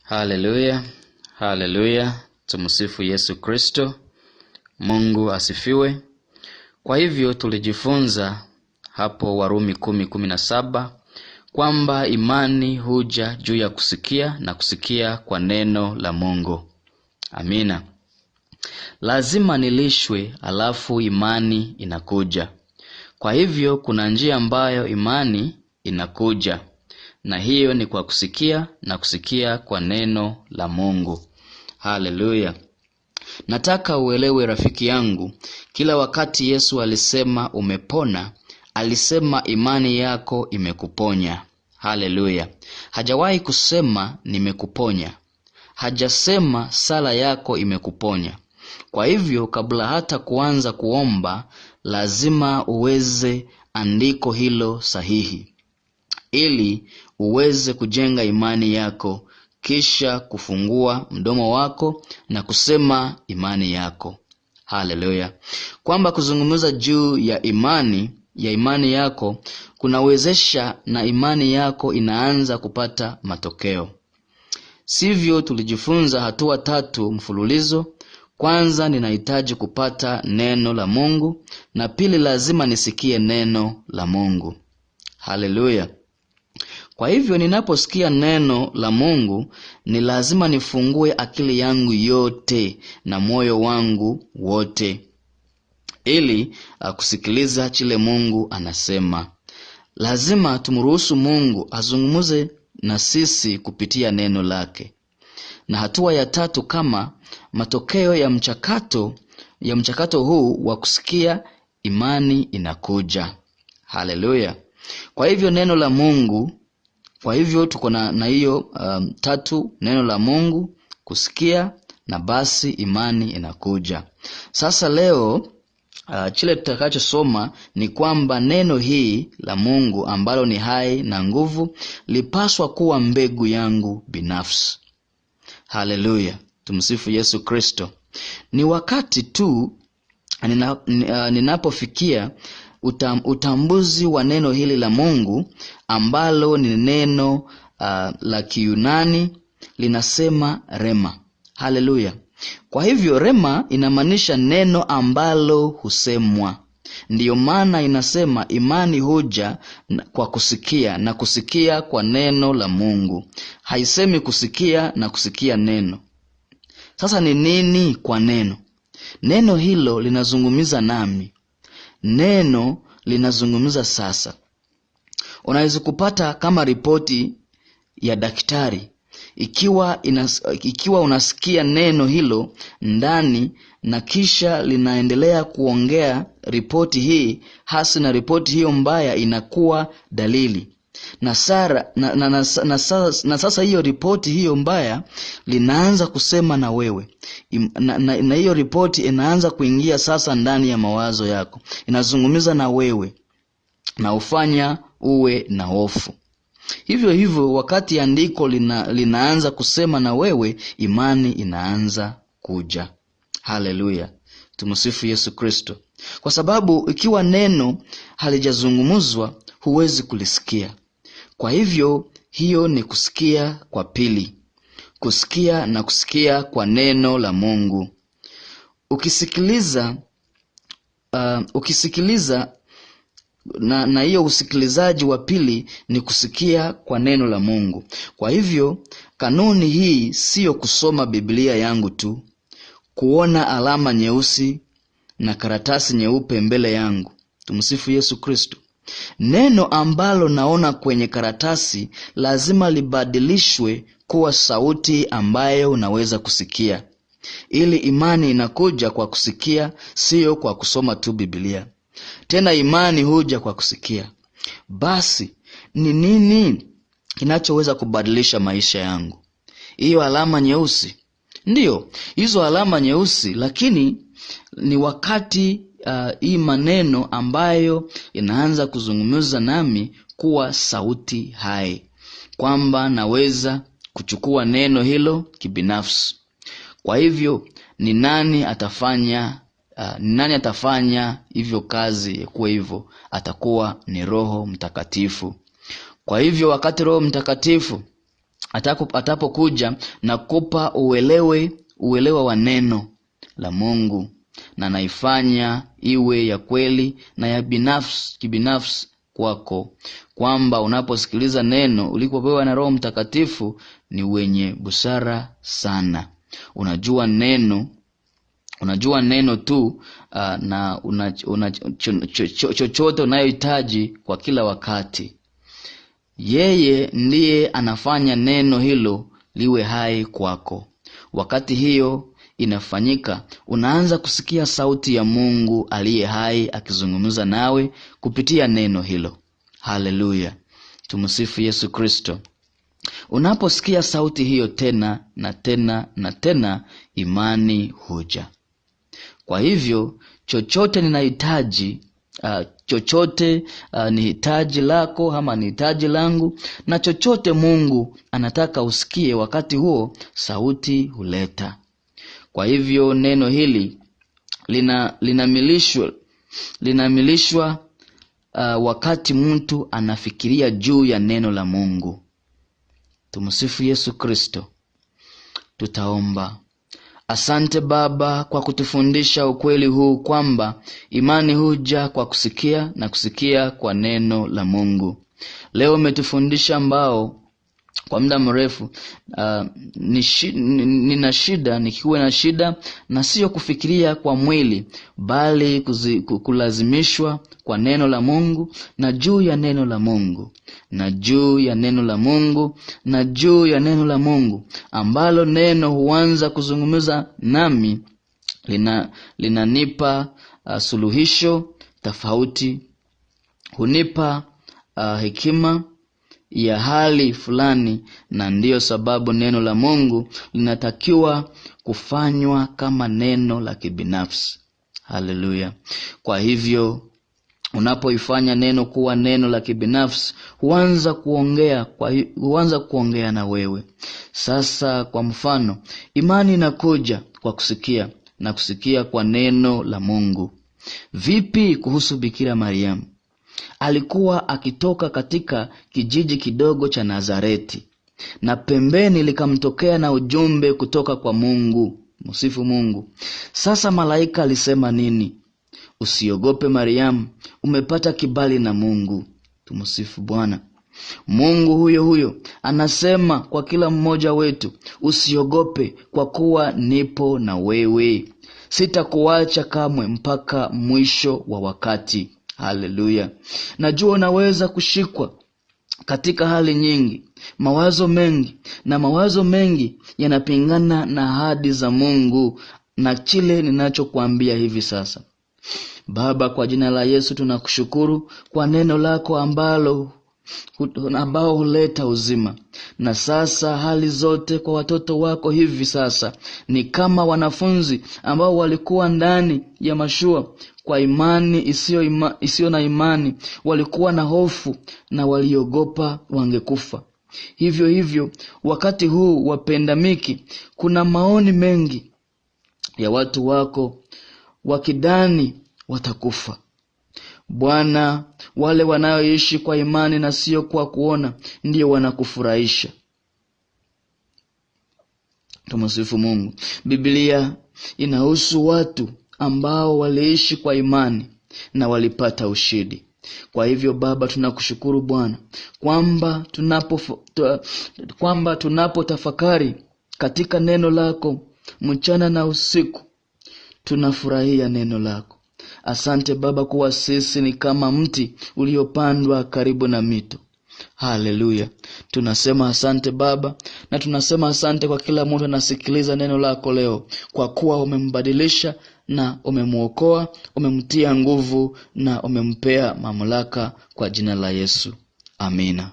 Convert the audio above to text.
Haleluya, haleluya, tumsifu Yesu Kristo. Mungu asifiwe. Kwa hivyo tulijifunza hapo Warumi 10:17 kwamba imani huja juu ya kusikia na kusikia kwa neno la Mungu. Amina. Lazima nilishwe alafu imani inakuja. Kwa hivyo kuna njia ambayo imani inakuja, na hiyo ni kwa kusikia na kusikia kwa neno la Mungu. Haleluya. Nataka uelewe rafiki yangu, kila wakati Yesu alisema umepona, alisema imani yako imekuponya. Haleluya. Hajawahi kusema nimekuponya. Hajasema sala yako imekuponya. Kwa hivyo kabla hata kuanza kuomba, lazima uweze andiko hilo sahihi, ili uweze kujenga imani yako, kisha kufungua mdomo wako na kusema imani yako. Haleluya. Kwamba kuzungumza juu ya imani yako kunawezesha na imani yako inaanza kupata matokeo. Sivyo tulijifunza hatua 3 mfululizo. Kwanza ninahitaji kupata neno la Mungu, na pili lazima nisikie neno la Mungu. Haleluya. Kwa hivyo ninaposikia neno la Mungu, ni lazima nifungue akili yangu yote na moyo wangu wote, ili kusikiliza kile Mungu anasema. Lazima tumruhusu Mungu azungumuze na sisi kupitia neno lake. Na hatua ya 3 kama matokeo ya mchakato huu wa kusikia, imani inakuja. Haleluya. Kwa hivyo neno la Mungu, kwa hivyo tuko na hiyo 3, neno la Mungu, kusikia, na basi imani inakuja. Sasa leo kile tutakachosoma ni kwamba neno hii la Mungu ambalo ni hai na nguvu lipaswa kuwa mbegu yangu binafsi. Haleluya. Tumsifu Yesu Kristo. Ni wakati tu ninapofikia utambuzi wa neno hili la Mungu ambalo ni neno la Kiyunani linasema Rhema. Haleluya. Kwa hivyo Rhema inamaanisha neno ambalo husemwa. Ndiyo maana inasema imani huja kwa kusikia na kusikia kwa neno la Mungu. Haisemi kusikia na kusikia neno. Sasa ni nini kwa neno? Neno hilo linazungumza nami. Neno linazungumza sasa. Unaweza kupata kama ripoti ya daktari. Ikiwa unasikia neno hilo ndani na kisha linaendelea kuongea ripoti hii hasi, na ripoti hiyo mbaya inakuwa dalili. Na sasa hiyo ripoti hiyo mbaya linaanza kusema na wewe. Na hiyo ripoti inaanza kuingia sasa ndani ya mawazo yako. Inazungumza na wewe na ufanya uwe na hofu. Hivyo wakati andiko linaanza kusema na wewe, imani inaanza kuja. Haleluya. Tumsifu Yesu Kristo. Kwa sababu ikiwa neno halijazungumzwa, huwezi kulisikia. Kwa hivyo hiyo ni kusikia kwa pili. Kusikia na kusikia kwa neno la Mungu. Ukisikiliza na hiyo usikilizaji wa pili ni kusikia kwa neno la Mungu. Kwa hivyo kanuni hii sio kusoma Biblia yangu tu, kuona alama nyeusi na karatasi nyeupe mbele yangu. Tumsifu Yesu Kristo. Neno ambalo naona kwenye karatasi lazima libadilishwe kuwa sauti ambayo unaweza kusikia. Ili imani inakuja kwa kusikia, sio kwa kusoma tu Biblia. Tena imani huja kwa kusikia. Basi ni nini kinachoweza kubadilisha maisha yangu? Hiyo alama nyeusi? Ndiyo, hizo alama nyeusi, lakini ni wakati hii maneno ambayo inaanza kuzungumza nami kuwa sauti hai, kwamba naweza kuchukua neno hilo kibinafsi. Kwa hivyo ni nani atafanya hivyo kazi kuwa hivyo? Atakuwa ni Roho Mtakatifu. Kwa hivyo wakati Roho Mtakatifu atapokuja na kupa uelewa wa neno la Mungu, na naifanya iwe ya kweli na ya kibinafsi kwako, kwamba unaposikiliza neno ulikopewa na Roho Mtakatifu ni wenye busara sana. Unajua neno tu na chochote unayohitaji kwa kila wakati. Yeye ndiye anafanya neno hilo liwe hai kwako. Wakati hiyo inafanyika, unaanza kusikia sauti ya Mungu aliye hai akizungumza nawe kupitia neno hilo. Haleluya. Tumsifu Yesu Kristo. Unaposikia sauti hiyo tena na tena na tena, imani huja. Kwa hivyo chochote ninahitaji, chochote ni hitaji lako ama ni hitaji langu, na chochote Mungu anataka usikie, wakati huo sauti huleta. Kwa hivyo neno hili linamilishwa wakati mtu anafikiria juu ya neno la Mungu. Tumsifu Yesu Kristo. Tutaomba. Asante Baba kwa kutufundisha ukweli huu kwamba imani huja kwa kusikia na kusikia kwa neno la Mungu. Leo umetufundisha ambao kwa muda mrefu nikiwa na shida, na sio kufikiria kwa mwili, bali kulazimishwa kwa neno la Mungu, na juu ya neno la Mungu, na juu ya neno la Mungu, na juu ya neno la Mungu, ambalo neno huanza kuzungumza nami, linanipa suluhisho tofauti, hunipa hekima ya hali fulani, na ndiyo sababu neno la Mungu linatakiwa kufanywa kama neno la kibinafsi. Haleluya. Kwa hivyo unapoifanya neno kuwa neno la kibinafsi, huanza kuongea na wewe. Sasa kwa mfano, imani inakuja kwa kusikia, na kusikia kwa neno la Mungu. Vipi kuhusu Bikira Mariamu? Alikuwa akitoka katika kijiji kidogo cha Nazareti, na pembeni likamtokea na ujumbe kutoka kwa Mungu. Msifu Mungu. Sasa malaika alisema nini? Usiogope Mariamu, umepata kibali na Mungu. Tumsifu Bwana. Mungu huyo huyo anasema kwa kila mmoja wetu, usiogope, kwa kuwa nipo na wewe. Sitakuacha kamwe mpaka mwisho wa wakati. Haleluya. Najua unaweza kushikwa katika hali nyingi, mawazo mengi yanapingana na ahadi za Mungu, na kile ninachokuambia hivi sasa. Baba, kwa jina la Yesu tunakushukuru kwa neno lako ambao huleta uzima. Na sasa hali zote kwa watoto wako hivi sasa ni kama wanafunzi ambao walikuwa ndani ya mashua kwa imani isiyo na imani, walikuwa na hofu na waliogopa wangekufa. Hivyo wakati huu wa pandemiki, kuna maoni mengi ya watu wako wakidhani watakufa. Bwana, wale wanaoishi kwa imani na sio kwa kuona ndio wanakufurahisha. Tumsifu Mungu. Biblia inahusu watu ambao waliishi kwa imani na walipata ushindi. Kwa hivyo Baba, tunakushukuru Bwana kwamba tunapotafakari katika neno lako mchana na usiku, tunafurahia neno lako. Asante Baba kuwa sisi ni kama mti uliopandwa karibu na mito. Haleluya. Tunasema asante Baba, na tunasema asante kwa kila mtu anasikiliza neno lako leo, kwa kuwa umembadilisha na umemuokoa, umemtia nguvu na umempea mamlaka, kwa jina la Yesu. Amina.